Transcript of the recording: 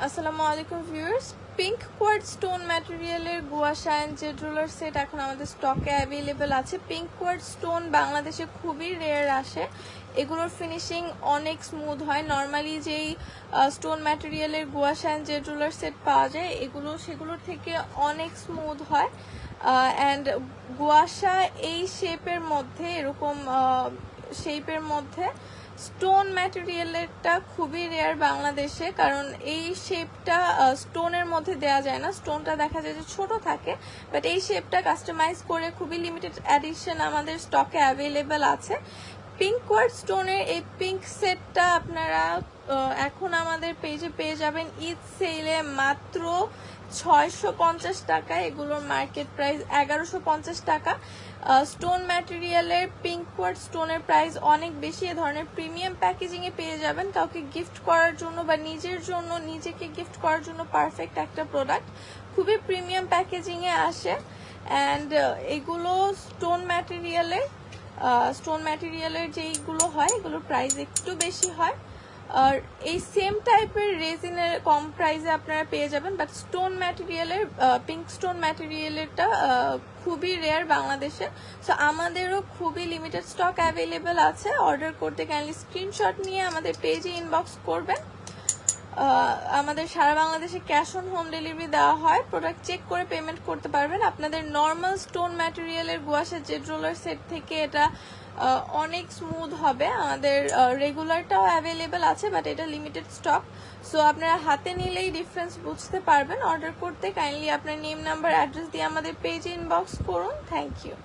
আসসালামু আলাইকুম viewers, pink quartz stone ম্যাটেরিয়ালের gua sha and jade roller set এখন আমাদের স্টকে অ্যাভেলেবেল আছে। পিঙ্ক কোয়ার্টজ স্টোন বাংলাদেশে খুবই রেয়ার আসে। এগুলোর ফিনিশিং অনেক স্মুথ হয়। নর্মালি যেই স্টোন ম্যাটেরিয়ালের gua sha and jade roller set পাওয়া যায় সেগুলোর থেকে অনেক স্মুথ হয়। অ্যান্ড গুয়াশা এই শেপের মধ্যে এরকম স্টোন ম্যাটেরিয়ালেরটা খুবই রেয়ার বাংলাদেশে, কারণ এই শেপটা স্টোনের মধ্যে দেয়া যায় না। স্টোনটা দেখা যায় যে ছোট থাকে, বাট এই শেপটা কাস্টমাইজ করে খুবই লিমিটেড এডিশন আমাদের স্টকে অ্যাভেলেবেল আছে। পিঙ্ক কোয়ার্টজ স্টোনের এই পিঙ্ক সেটটা আপনারা এখন আমাদের পেজে পেয়ে যাবেন ঈদ সেলে মাত্র 650 টাকা। এগুলোর মার্কেট প্রাইস 1150 টাকা। স্টোন ম্যাটেরিয়ালের পিঙ্ক কোয়ার্টজ স্টোনের প্রাইস অনেক বেশি। এ ধরনের প্রিমিয়াম প্যাকেজিংয়ে পেয়ে যাবেন। কাউকে গিফট করার জন্য বা নিজেকে গিফট করার জন্য পারফেক্ট একটা প্রোডাক্ট। খুবই প্রিমিয়াম প্যাকেজিংয়ে আসে। অ্যান্ড এগুলো স্টোন ম্যাটেরিয়ালের যেইগুলো হয় এগুলোর প্রাইস একটু বেশি হয়। আর এই সেম টাইপের রেজিনের কম প্রাইসে আপনারা পেয়ে যাবেন, বাট স্টোন ম্যাটেরিয়ালের পিঙ্ক স্টোন ম্যাটেরিয়ালেরটা খুবই রেয়ার বাংলাদেশে। সো আমাদেরও খুবই লিমিটেড স্টক অ্যাভেলেবেল আছে। অর্ডার করতে কাইন্ডলি স্ক্রিনশট নিয়ে আমাদের পেজে ইনবক্স করবেন। আমাদের সারা বাংলাদেশে ক্যাশ অন হোম ডেলিভারি দেওয়া হয়। প্রোডাক্ট চেক করে পেমেন্ট করতে পারবেন। আপনাদের নর্মাল স্টোন ম্যাটেরিয়ালের গুয়াশা জেড রোলার সেট থেকে এটা অনেক স্মুথ হবে। আমাদের রেগুলারটাও অ্যাভেলেবেল আছে, বাট এটা লিমিটেড স্টক। সো আপনারা হাতে নিলেই ডিফারেন্স বুঝতে পারবেন। অর্ডার করতে কাইন্ডলি আপনার নেম, নাম্বার, অ্যাড্রেস দিয়ে আমাদের পেজে ইনবক্স করুন। Thank you.